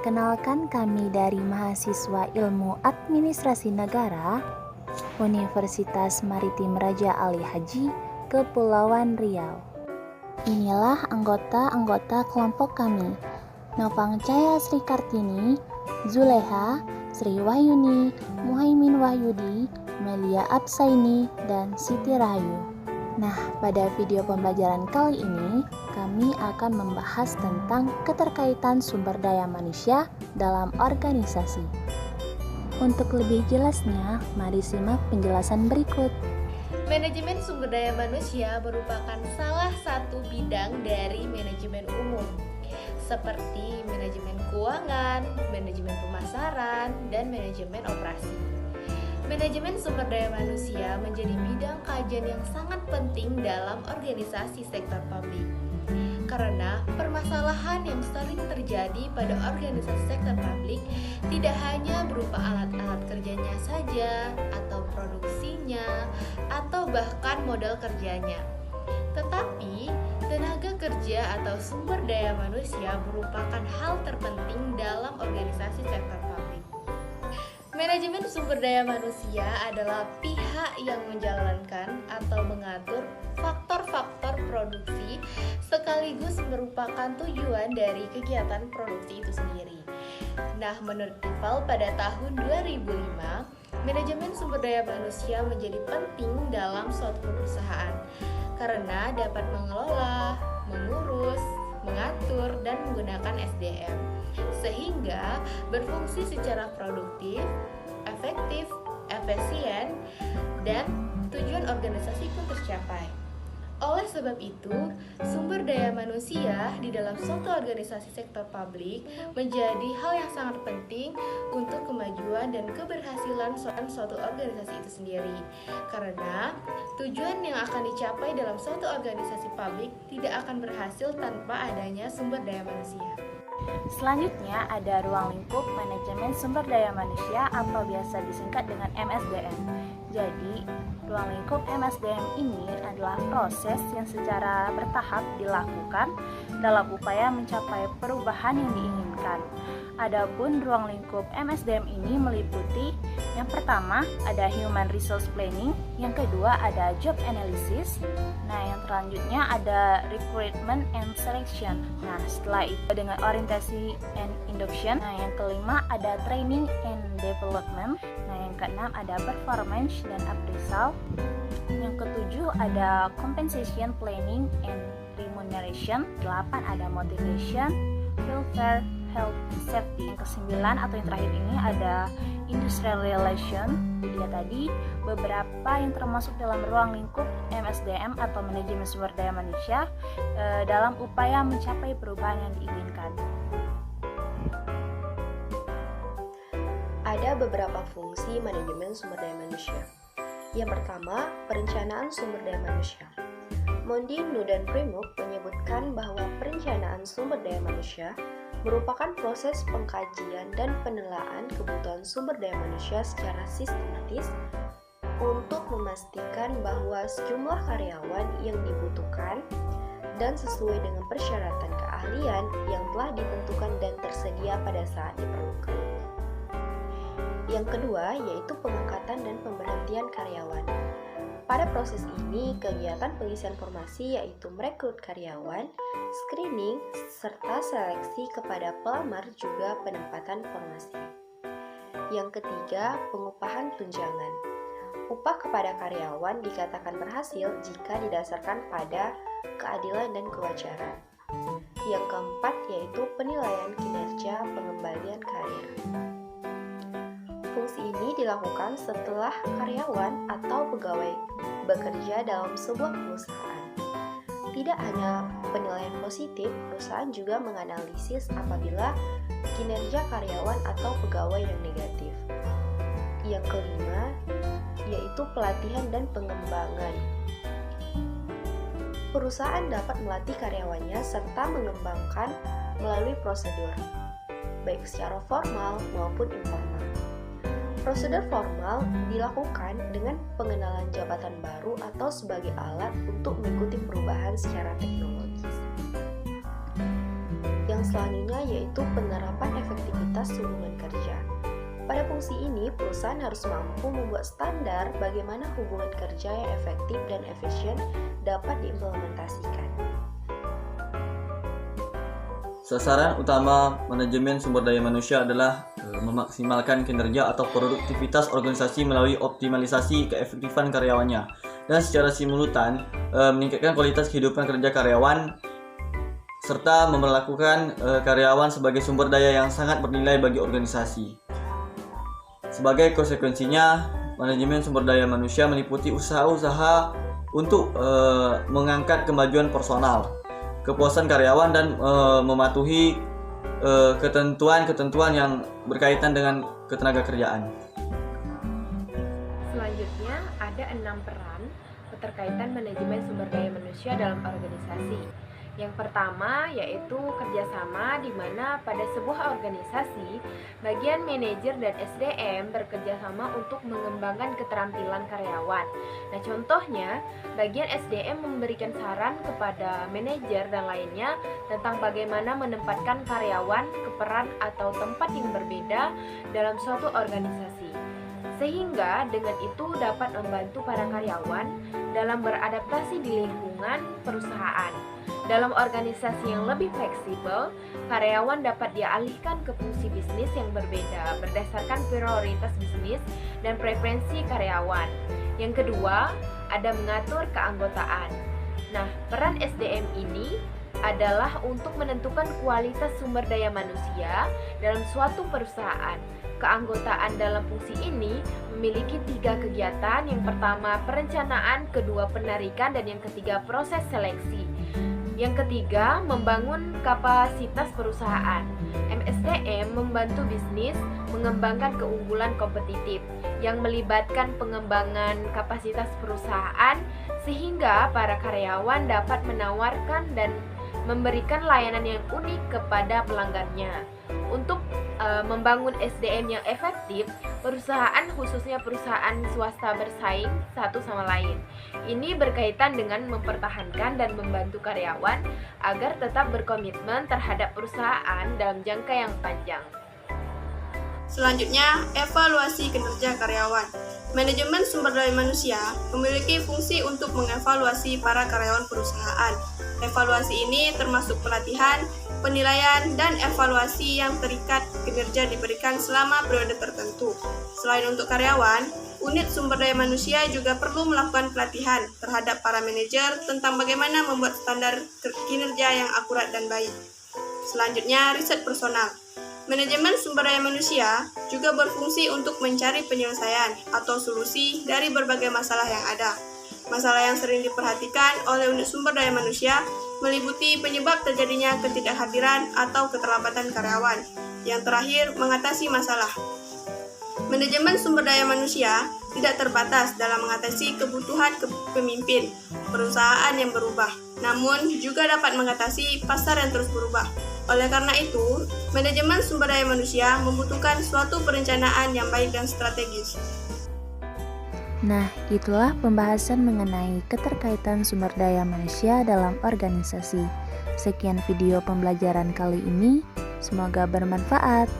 Perkenalkan, kami dari mahasiswa Ilmu Administrasi Negara Universitas Maritim Raja Ali Haji, Kepulauan Riau. Inilah anggota-anggota kelompok kami: Novang Caya Sri Kartini, Zuleha, Sri Wahyuni, Muhaimin Wahyudi, Melia Absaini, dan Siti Rahayu. Nah, pada video pembelajaran kali ini, kami akan membahas tentang keterkaitan sumber daya manusia dalam organisasi. Untuk lebih jelasnya, mari simak penjelasan berikut. Manajemen sumber daya manusia merupakan salah satu bidang dari manajemen umum, seperti manajemen keuangan, manajemen pemasaran, dan manajemen operasi. Manajemen sumber daya manusia menjadi bidang kajian yang sangat penting dalam organisasi sektor publik. Karena permasalahan yang sering terjadi pada organisasi sektor publik tidak hanya berupa alat-alat kerjanya saja, atau produksinya, atau bahkan modal kerjanya. Tetapi, tenaga kerja atau sumber daya manusia merupakan hal terpenting dalam organisasi sektor publik. Manajemen sumber daya manusia adalah pihak yang menjalankan atau mengatur faktor-faktor produksi sekaligus merupakan tujuan dari kegiatan produksi itu sendiri. Nah, menurut Tifal pada tahun 2005, manajemen sumber daya manusia menjadi penting dalam suatu perusahaan karena dapat mengelola, mengurus, mengatur, dan menggunakan SDM sehingga berfungsi secara produktif, efektif, efisien, dan tujuan organisasi pun tercapai. Oleh sebab itu, sumber daya manusia di dalam suatu organisasi sektor publik menjadi hal yang sangat penting untuk kemajuan dan keberhasilan suatu organisasi itu sendiri. Karena tujuan yang akan dicapai dalam suatu organisasi publik tidak akan berhasil tanpa adanya sumber daya manusia. Selanjutnya ada ruang lingkup manajemen sumber daya manusia atau biasa disingkat dengan MSDM. Jadi, ruang lingkup MSDM ini adalah proses yang secara bertahap dilakukan dalam upaya mencapai perubahan yang diinginkan. Adapun ruang lingkup MSDM ini meliputi yang pertama ada Human Resource Planning, yang kedua ada Job Analysis, yang selanjutnya ada Recruitment and Selection. Nah, setelah itu dengan Orientasi and Induction. Yang kelima ada Training and Development. Yang keenam ada Performance dan Appraisal. Yang ketujuh ada Compensation Planning and Remuneration. 8 ada Motivation, Welfare, Health, Safety. Yang kesembilan atau yang terakhir ini ada Industrial Relation. Dia tadi beberapa yang termasuk dalam ruang lingkup MSDM atau manajemen sumber daya manusia dalam upaya mencapai perubahan yang diinginkan. Ada beberapa fungsi manajemen sumber daya manusia. Yang pertama, perencanaan sumber daya manusia. Mondi, Nu, dan Primuk menyebutkan bahwa perencanaan sumber daya manusia merupakan proses pengkajian dan penilaian kebutuhan sumber daya manusia secara sistematis untuk memastikan bahwa sejumlah karyawan yang dibutuhkan dan sesuai dengan persyaratan keahlian yang telah ditentukan dan tersedia pada saat diperlukan. Yang kedua, yaitu pengangkatan dan pemberhentian karyawan. Pada proses ini, kegiatan pengisian formasi yaitu merekrut karyawan, screening, serta seleksi kepada pelamar juga penempatan formasi. Yang ketiga, pengupahan tunjangan. Upah kepada karyawan dikatakan berhasil jika didasarkan pada keadilan dan kewajaran. Yang keempat, yaitu penilaian kinerja pengembalian karir. Fungsi ini dilakukan setelah karyawan atau pegawai bekerja dalam sebuah perusahaan. Tidak hanya penilaian positif, perusahaan juga menganalisis apabila kinerja karyawan atau pegawai yang negatif. Yang kelima, yaitu pelatihan dan pengembangan. Perusahaan dapat melatih karyawannya serta mengembangkan melalui prosedur, baik secara formal maupun informal. Prosedur formal dilakukan dengan pengenalan jabatan baru atau sebagai alat untuk mengikuti perubahan secara teknologis. Yang Yang selanjutnya yaitu penerapan efektivitas hubungan kerja. Pada fungsi ini, perusahaan harus mampu membuat standar bagaimana hubungan kerja yang efektif dan efisien dapat diimplementasikan. Sasaran utama manajemen sumber daya manusia adalah memaksimalkan kinerja atau produktivitas organisasi melalui optimalisasi keefektifan karyawannya dan secara simultan meningkatkan kualitas kehidupan kerja karyawan serta memperlakukan karyawan sebagai sumber daya yang sangat bernilai bagi organisasi. Sebagai konsekuensinya, manajemen sumber daya manusia meliputi usaha-usaha untuk mengangkat kemajuan personal, kepuasan karyawan dan mematuhi ketentuan-ketentuan yang berkaitan dengan ketenagakerjaan. Selanjutnya ada 6 peran keterkaitan manajemen sumber daya manusia dalam organisasi. Yang pertama yaitu kerjasama, di mana pada sebuah organisasi bagian manajer dan SDM bekerjasama untuk mengembangkan keterampilan karyawan. Nah, contohnya bagian SDM memberikan saran kepada manajer dan lainnya tentang bagaimana menempatkan karyawan ke peran atau tempat yang berbeda dalam suatu organisasi, sehingga dengan itu dapat membantu para karyawan dalam beradaptasi di lingkungan perusahaan. Dalam organisasi yang lebih fleksibel, karyawan dapat dialihkan ke fungsi bisnis yang berbeda berdasarkan prioritas bisnis dan preferensi karyawan. Yang kedua, ada mengatur keanggotaan. Nah, peran SDM ini adalah untuk menentukan kualitas sumber daya manusia dalam suatu perusahaan. Keanggotaan dalam fungsi ini memiliki 3 kegiatan. Yang pertama, perencanaan, kedua, penarikan, dan yang ketiga, proses seleksi. Yang ketiga, membangun kapasitas perusahaan. MSDM membantu bisnis mengembangkan keunggulan kompetitif yang melibatkan pengembangan kapasitas perusahaan sehingga para karyawan dapat menawarkan dan memberikan layanan yang unik kepada pelanggannya. Untuk membangun SDM yang efektif, perusahaan khususnya perusahaan swasta bersaing satu sama lain. Ini berkaitan dengan mempertahankan dan membantu karyawan agar tetap berkomitmen terhadap perusahaan dalam jangka yang panjang. Selanjutnya, evaluasi kinerja karyawan. Manajemen sumber daya manusia memiliki fungsi untuk mengevaluasi para karyawan perusahaan. Evaluasi ini termasuk pelatihan, penilaian, dan evaluasi yang terikat kinerja diberikan selama periode tertentu. Selain untuk karyawan, unit sumber daya manusia juga perlu melakukan pelatihan terhadap para manajer tentang bagaimana membuat standar kinerja yang akurat dan baik. Selanjutnya, riset personal. Manajemen sumber daya manusia juga berfungsi untuk mencari penyelesaian atau solusi dari berbagai masalah yang ada. Masalah yang sering diperhatikan oleh unit sumber daya manusia meliputi penyebab terjadinya ketidakhadiran atau keterlambatan karyawan. Yang terakhir, mengatasi masalah. Manajemen sumber daya manusia tidak terbatas dalam mengatasi kebutuhan pemimpin perusahaan yang berubah, namun juga dapat mengatasi pasar yang terus berubah. Oleh karena itu, manajemen sumber daya manusia membutuhkan suatu perencanaan yang baik dan strategis. Nah, itulah pembahasan mengenai keterkaitan sumber daya manusia dalam organisasi. Sekian video pembelajaran kali ini, semoga bermanfaat.